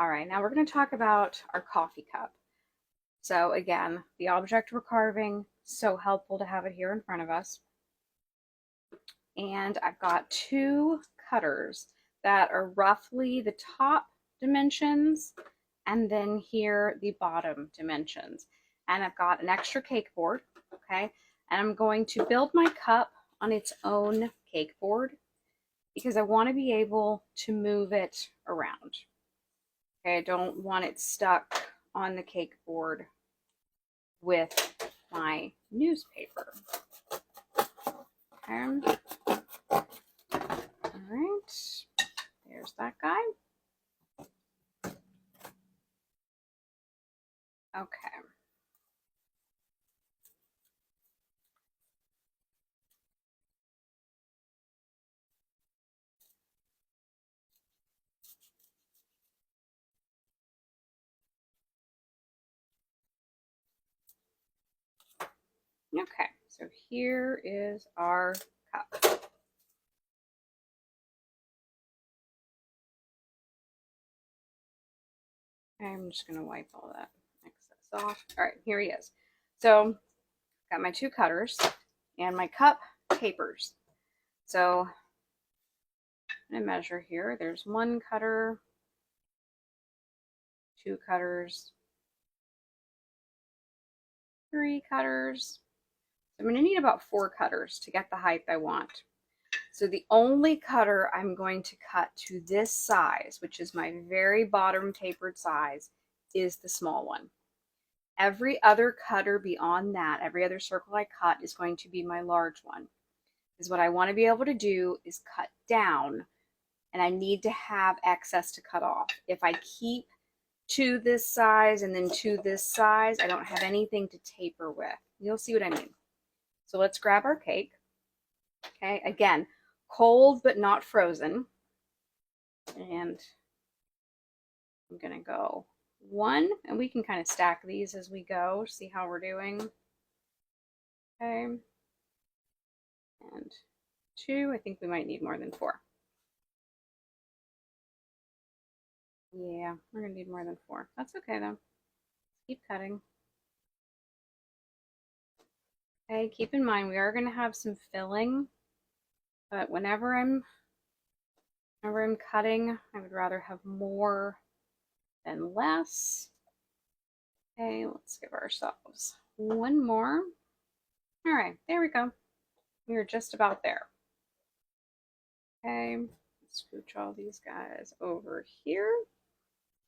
All right, now we're going to talk about our coffee cup. So again, the object we're carving, so helpful to have it here in front of us. And I've got two cutters that are roughly the top dimensions and then here the bottom dimensions. And I've got an extra cake board, okay? And I'm going to build my cup on its own cake board because I want to be able to move it around. Okay, I don't want it stuck on the cake board with my newspaper. Okay. All right, there's that guy. Okay. Okay, so here is our cup. I'm just going to wipe all that excess off. All right, here he is. So, got my two cutters and my cup tapers. So, I'm going to measure here. There's one cutter, two cutters, three cutters. I'm going to need about 4 cutters to get the height I want. So the only cutter I'm going to cut to this size, which is my very bottom tapered size, is the small one. Every other cutter beyond that, every other circle I cut is going to be my large one. Because what I want to be able to do is cut down, and I need to have excess to cut off. If I keep to this size and then to this size, I don't have anything to taper with. You'll see what I mean. So let's grab our cake. Okay, again, cold but not frozen. And I'm gonna go 1, and we can kind of stack these as we go, see how we're doing. Okay, and 2, I think we might need more than 4. Yeah, we're gonna need more than 4. That's okay though. Keep cutting. Okay, keep in mind we are gonna have some filling, but whenever I'm cutting, I would rather have more than less. Okay, let's give ourselves 1 more. All right, there we go. We are just about there. Okay, scooch all these guys over here,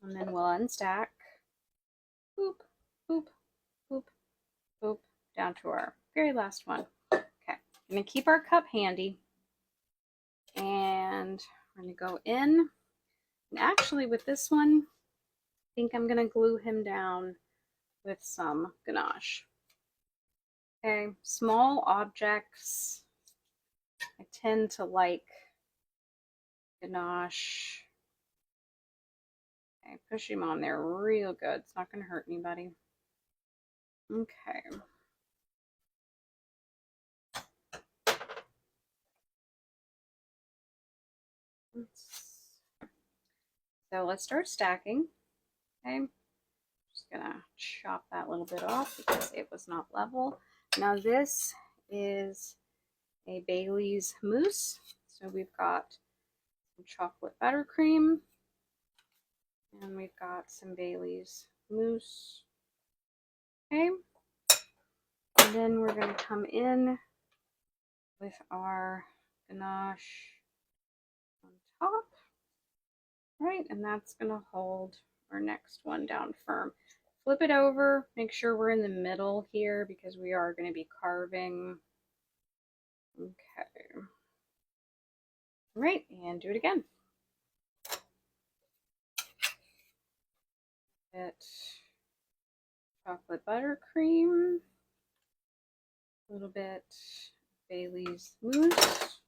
and then we'll unstack. Boop, boop, boop, boop, down to our very last one. Okay, I'm gonna keep our cup handy, and we're gonna go in. And actually, with this one, I think I'm gonna glue him down with some ganache. Okay, small objects, I tend to like ganache. Okay, push him on there real good. It's not going to hurt anybody. Okay. So let's start stacking. Okay. Just gonna chop that little bit off because it was not level. Now this is a Bailey's mousse. So we've got some chocolate buttercream, and we've got some Bailey's mousse. Okay. And then we're gonna come in with our ganache on top. Right, and that's gonna hold our next one down firm. Flip it over, make sure we're in the middle here because we are going to be carving. Okay. All right, and do it again. Bit chocolate buttercream, a little bit Bailey's mousse,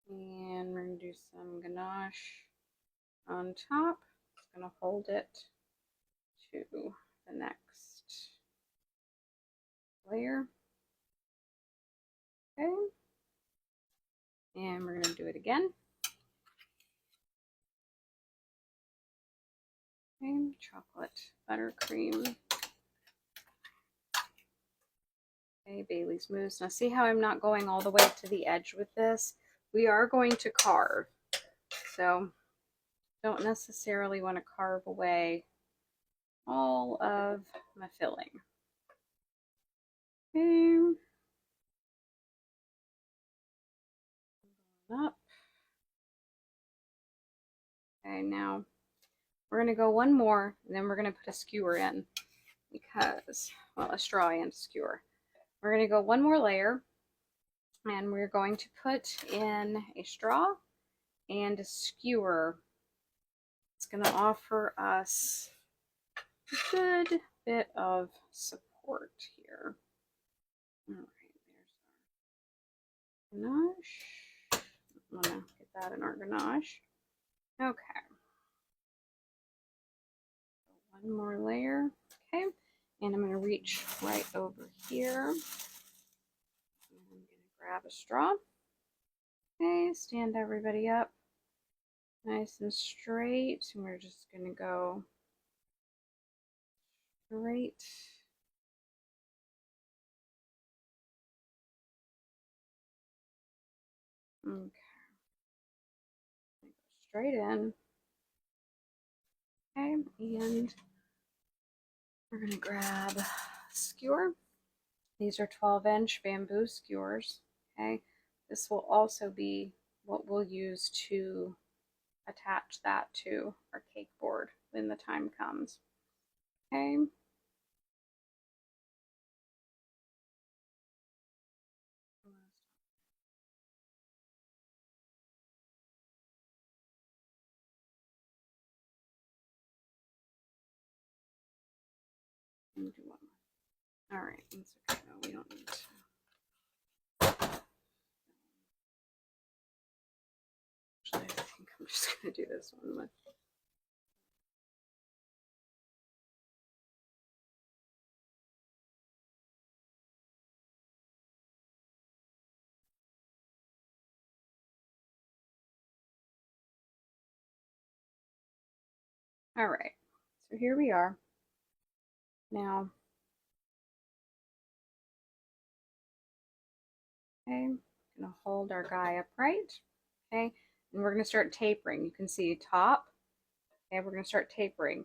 and we're going to do some ganache on top. It's going to hold it to the next layer. Okay. And we're going to do it again. Okay, chocolate buttercream. Okay, Bailey's Mousse. Now see how I'm not going all the way to the edge with this? We are going to carve, so don't necessarily want to carve away all of my filling. Okay. Up. Okay, now we're going to go one more, and then we're going to put a skewer in because, well, a straw and a skewer. We're going to go one more layer, and we're going to put in a straw and a skewer. It's going to offer us a good bit of support here. All right, there's our ganache. I'm going to get that in our ganache. Okay. One more layer. Okay. And I'm going to reach right over here. I'm going to grab a straw. Okay, stand everybody up nice and straight. And we're just going to go straight. Okay. Go straight in. Okay, and we're going to grab a skewer. These are 12-inch bamboo skewers. Okay, this will also be what we'll use to attach that to our cake board when the time comes. Okay. Do one more. All right, that's okay. No, we don't need to. Actually, I think I'm just gonna do this one with. All right, so here we are. Now, okay, I'm gonna hold our guy upright. Okay, and we're gonna start tapering. You can see top. Okay, we're gonna start tapering.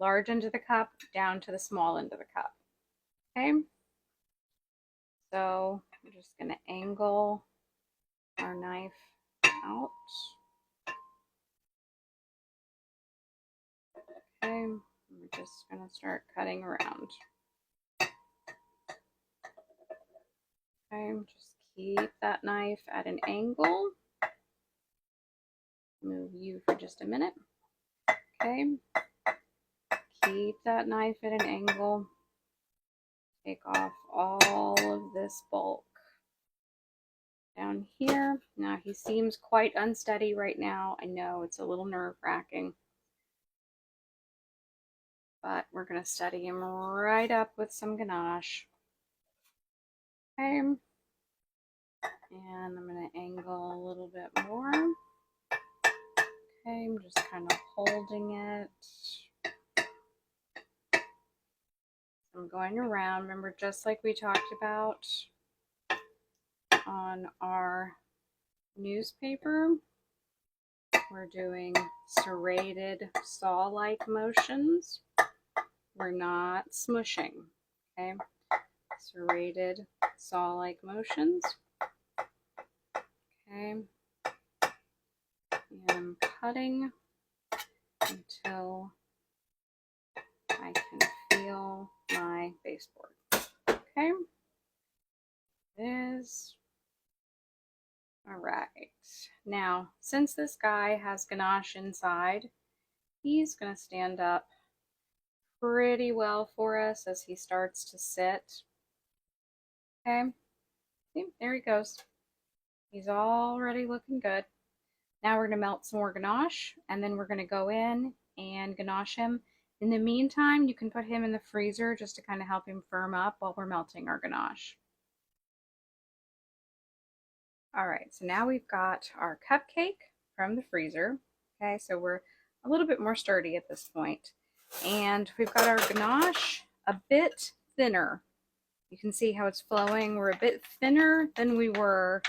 Large end of the cup down to the small end of the cup. Okay, so I'm just gonna angle our knife out. Okay, we're just gonna start cutting around. Okay, just keep that knife at an angle. Move you for just a minute. Okay, keep that knife at an angle. Take off all of this bulk down here. Now he seems quite unsteady right now. I know it's a little nerve-wracking, but we're going to steady him right up with some ganache. Okay, and I'm going to angle a little bit more. Okay, I'm just kind of holding it. I'm going around. Remember, just like we talked about on our newspaper, we're doing serrated saw-like motions. We're not smushing, okay? Serrated saw-like motions. Okay. And I'm cutting until I can feel my baseboard. Okay. It is. All right. Now, since this guy has ganache inside, he's going to stand up pretty well for us as he starts to sit. Okay. See, there he goes. He's already looking good. Now we're going to melt some more ganache, and then we're going to go in and ganache him. In the meantime, you can put him in the freezer just to kind of help him firm up while we're melting our ganache. All right, so now we've got our cupcake from the freezer. Okay, so we're a little bit more sturdy at this point. And we've got our ganache a bit thinner. You can see how it's flowing. We're a bit thinner than we were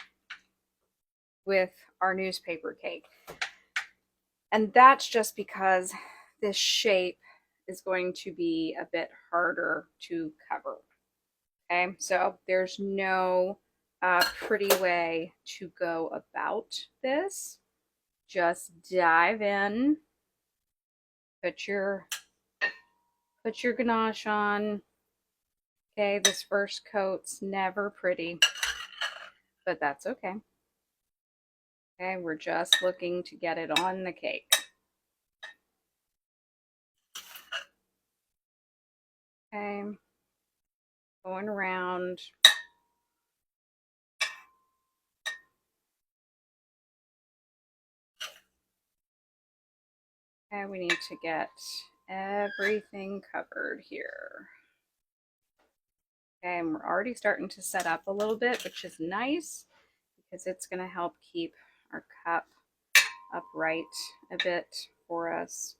with our newspaper cake. And that's just because this shape is going to be a bit harder to cover. Okay, so there's no pretty way to go about this. Just dive in, put your ganache on. Okay, this first coat's never pretty, but that's okay. Okay, we're just looking to get it on the cake. Okay, going around. Okay, we need to get everything covered here. Okay, and we're already starting to set up a little bit, which is nice because it's going to help keep our cup upright a bit for us.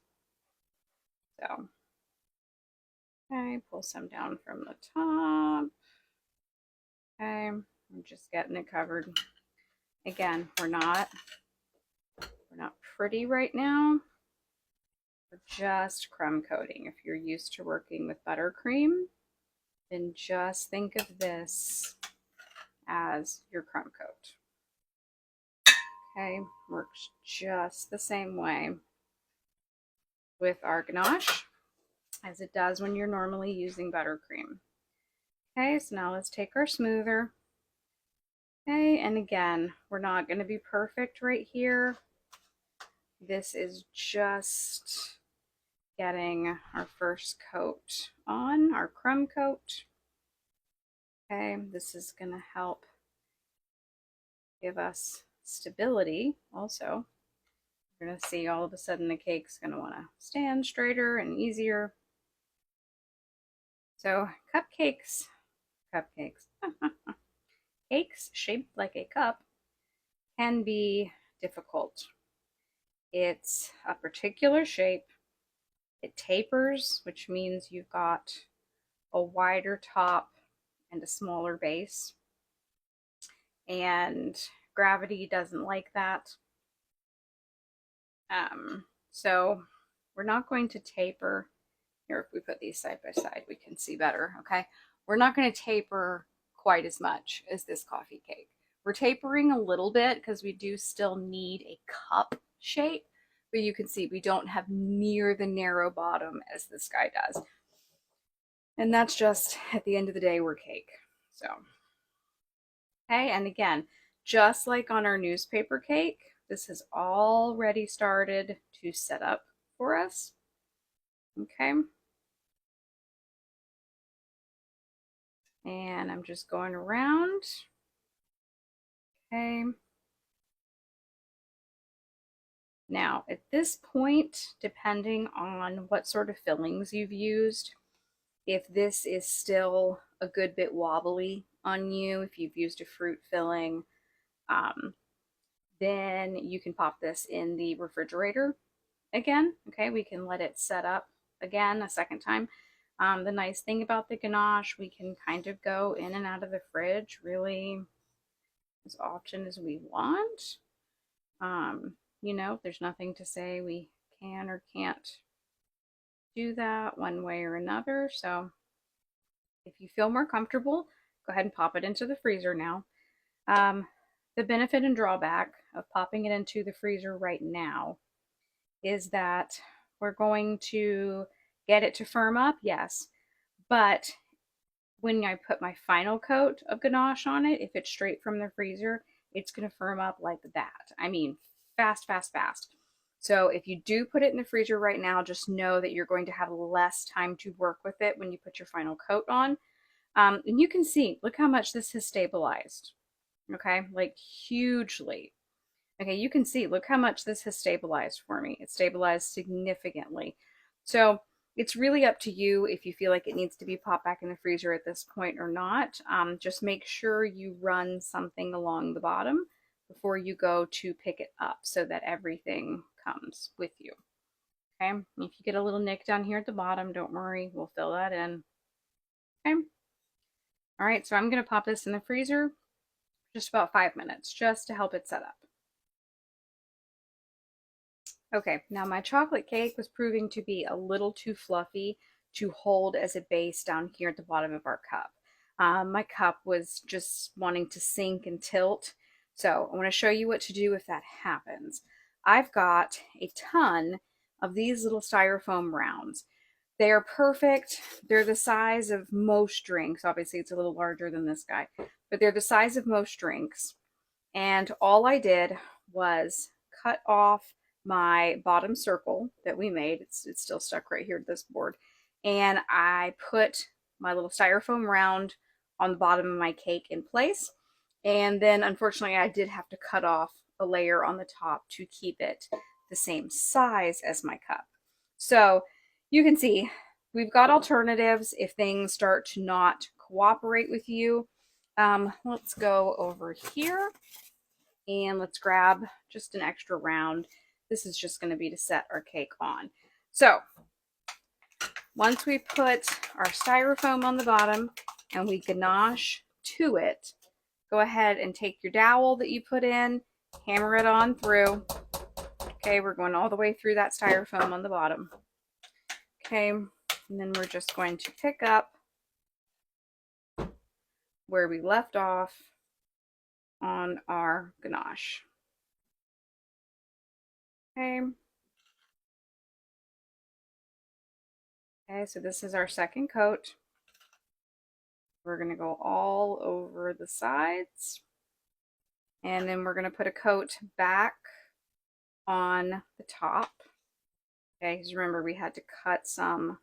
So, okay, pull some down from the top. Okay, I'm just getting it covered. Again, we're not pretty right now. We're just crumb coating. If you're used to working with buttercream, then just think of this as your crumb coat. Okay, works just the same way with our ganache as it does when you're normally using buttercream. Okay, so now let's take our smoother. Okay, and again, we're not going to be perfect right here. This is just getting our first coat on, our crumb coat. Okay, this is going to help give us stability also. We're going to see all of a sudden the cake's going to want to stand straighter and easier. So cupcakes, cakes shaped like a cup can be difficult. It's a particular shape. It tapers, which means you've got a wider top and a smaller base. And gravity doesn't like that. So we're not going to taper. Here, if we put these side by side, we can see better, okay? We're not going to taper quite as much as this coffee cake. We're tapering a little bit because we do still need a cup shape, but you can see we don't have near the narrow bottom as this guy does. And that's just, at the end of the day, we're cake. So, okay, and again, just like on our newspaper cake, this has already started to set up for us. Okay. And I'm just going around. Okay. Now, at this point, depending on what sort of fillings you've used, if this is still a good bit wobbly on you, if you've used a fruit filling, then you can pop this in the refrigerator again. Okay, we can let it set up again a second time. The nice thing about the ganache, we can kind of go in and out of the fridge really as often as we want. You know, there's nothing to say we can or can't do that one way or another. So if you feel more comfortable, go ahead and pop it into the freezer now. The benefit and drawback of popping it into the freezer right now is that we're going to get it to firm up, yes, but when I put my final coat of ganache on it, if it's straight from the freezer, it's going to firm up like that. I mean, fast, fast, fast. So if you do put it in the freezer right now, just know that you're going to have less time to work with it when you put your final coat on. And you can see, look how much this has stabilized. Okay, like hugely. Okay, you can see, look how much this has stabilized for me. It stabilized significantly. So it's really up to you if you feel like it needs to be popped back in the freezer at this point or not. Just make sure you run something along the bottom before you go to pick it up so that everything comes with you. Okay, if you get a little nick down here at the bottom, don't worry, we'll fill that in. Okay, all right, so I'm gonna pop this in the freezer just about 5 minutes just to help it set up. Okay, now my chocolate cake was proving to be a little too fluffy to hold as a base down here at the bottom of our cup. My cup was just wanting to sink and tilt. So I want to show you what to do if that happens. I've got a ton of these little styrofoam rounds. They are perfect. They're the size of most drinks. Obviously, it's a little larger than this guy, but they're the size of most drinks. And all I did was cut off my bottom circle that we made. It's still stuck right here to this board. And I put my little styrofoam round on the bottom of my cake in place. And then unfortunately I did have to cut off a layer on the top to keep it the same size as my cup. So you can see we've got alternatives if things start to not cooperate with you. Let's go over here and let's grab just an extra round. This is just going to be to set our cake on. So once we put our styrofoam on the bottom and we ganache to it, go ahead and take your dowel that you put in, hammer it on through. Okay, we're going all the way through that styrofoam on the bottom. Okay, and then we're just going to pick up where we left off on our ganache. Okay. Okay, so this is our second coat. We're going to go all over the sides. And then we're going to put a coat back on the top. Okay, because remember we had to cut some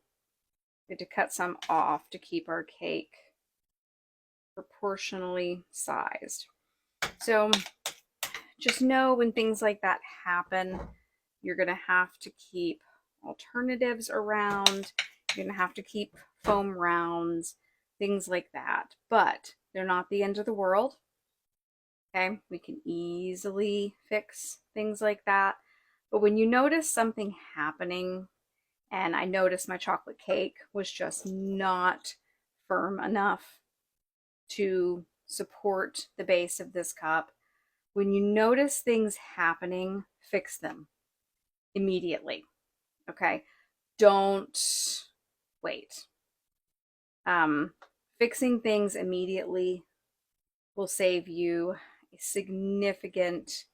off to keep our cake proportionally sized. So just know when things like that happen, you're going to have to keep alternatives around. You're going to have to keep foam rounds, things like that. But they're not the end of the world. Okay, we can easily fix things like that. But when you notice something happening, and I noticed my chocolate cake was just not firm enough to support the base of this cup, when you notice things happening, fix them immediately. Okay, don't wait. Fixing things immediately will save you a significant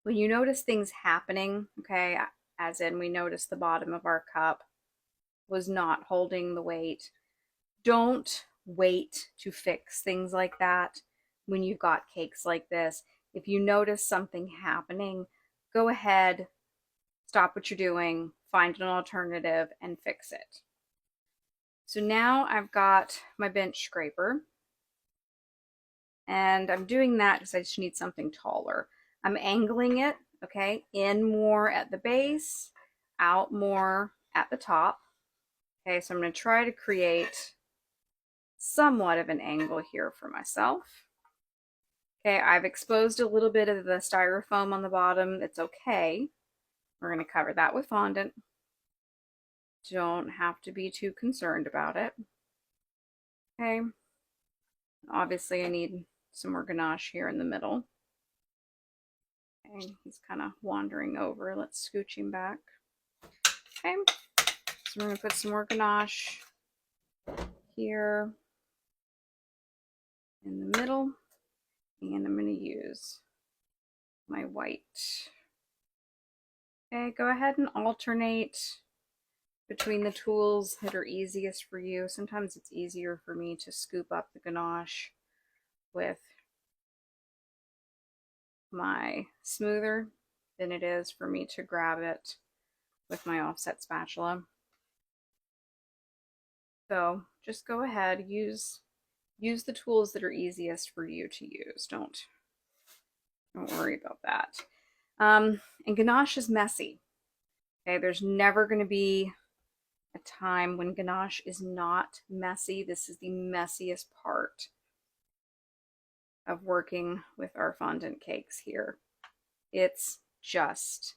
when you notice things happening, okay, as in we noticed the bottom of our cup was not holding the weight, don't wait to fix things like that when you've got cakes like this. If you notice something happening, go ahead, stop what you're doing, find an alternative, and fix it. So now I've got my bench scraper, and I'm doing that because I just need something taller. I'm angling it, okay, in more at the base, out more at the top. Okay, so I'm going to try to create somewhat of an angle here for myself. Okay, I've exposed a little bit of the styrofoam on the bottom. It's okay. We're going to cover that with fondant. Don't have to be too concerned about it. Okay, obviously I need some more ganache here in the middle. Okay, he's kind of wandering over. Let's scooch him back. Okay, so we're going to put some more ganache here in the middle, and I'm going to use my white. Okay, go ahead and alternate between the tools that are easiest for you. Sometimes it's easier for me to scoop up the ganache with my smoother than it is for me to grab it with my offset spatula. So just go ahead, use the tools that are easiest for you to use. Don't worry about that. And ganache is messy. Okay, there's never going to be a time when ganache is not messy. This is the messiest part of working with our fondant cakes here. It's just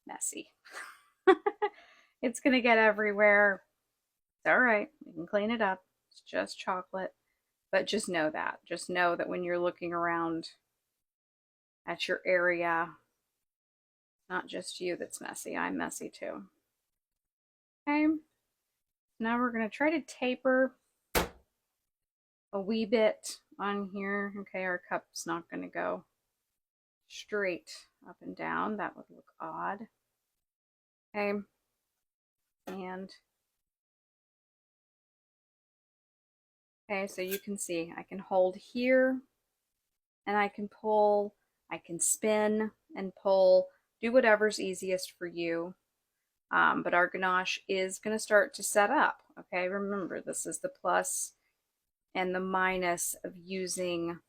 messy. It's going to get everywhere. It's all right. We can clean it up. It's just chocolate. But just know that. Just know that when you're looking around at your area, it's not just you that's messy. I'm messy too. Okay. Now we're going to try to taper a wee bit on here. Okay, our cup's not going to go straight up and down. That would look odd. Okay. And okay, so you can see I can hold here and I can pull, I can spin and pull, do whatever's easiest for you. But our ganache is going to start to set up. Okay, remember this is the plus and the minus of using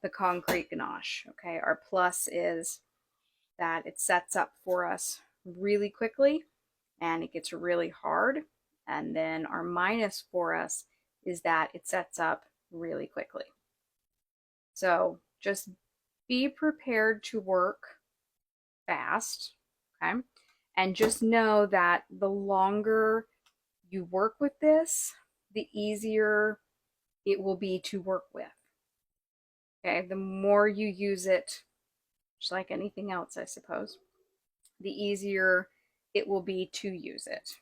the concrete ganache. Okay, our plus is that it sets up for us really quickly and it gets really hard. And then our minus for us is that it sets up really quickly. So just be prepared to work fast, okay? And just know that the longer you work with this, the easier it will be to work with. Okay, the more you use it, just like anything else, I suppose, the easier it will be to use it.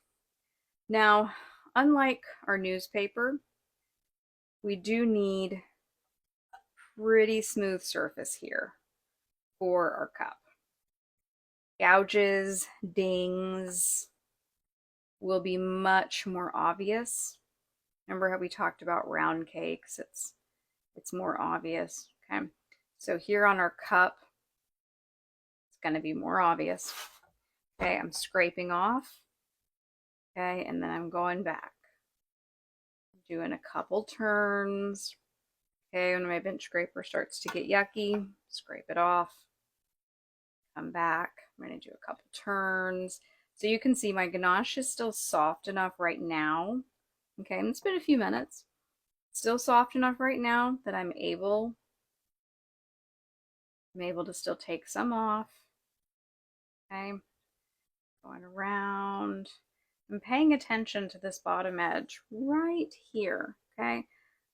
Now, unlike our newspaper, we do need pretty smooth surface here for our cup. Gouges, dings will be much more obvious. Remember how we talked about round cakes? It's more obvious. Okay, so here on our cup, it's going to be more obvious. Okay, I'm scraping off. Okay, and then I'm going back, doing a couple turns. Okay, when my bench scraper starts to get yucky, scrape it off. Come back. I'm going to do a couple turns. So you can see my ganache is still soft enough right now. Okay, and it's been a few minutes. Still soft enough right now that I'm able to still take some off. Okay, going around. I'm paying attention to this bottom edge right here. Okay,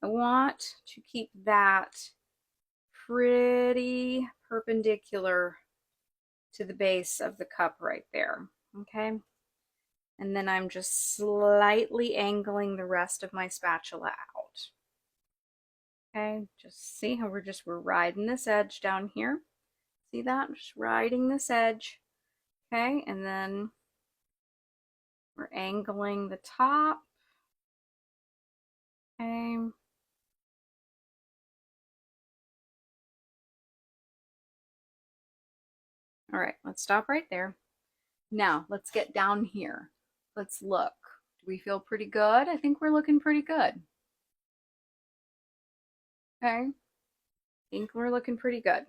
I want to keep that pretty perpendicular to the base of the cup right there. Okay, and then I'm just slightly angling the rest of my spatula out. Okay, just see how we're riding this edge down here. See that? Just riding this edge. Okay, and then we're angling the top. Okay. All right, let's stop right there. Now, let's get down here. Let's look. Do we feel pretty good? I think we're looking pretty good. Okay, I think we're looking pretty good.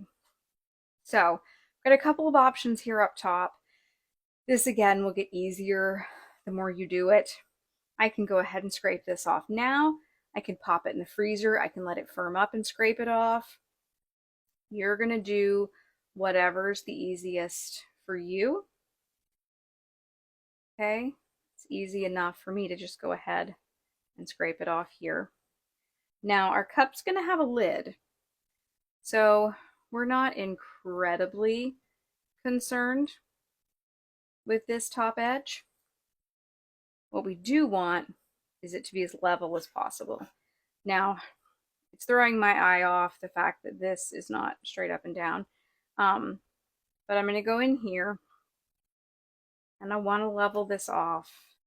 So, got a couple of options here up top. This again will get easier the more you do it. I can go ahead and scrape this off now. I can pop it in the freezer. I can let it firm up and scrape it off. You're going to do whatever's the easiest for you. Okay, it's easy enough for me to just go ahead and scrape it off here. Now our cup's going to have a lid, so we're not incredibly concerned with this top edge. What we do want is it to be as level as possible. Now, it's throwing my eye off the fact that this is not straight up and down, but I'm going to go in here and I want to level this off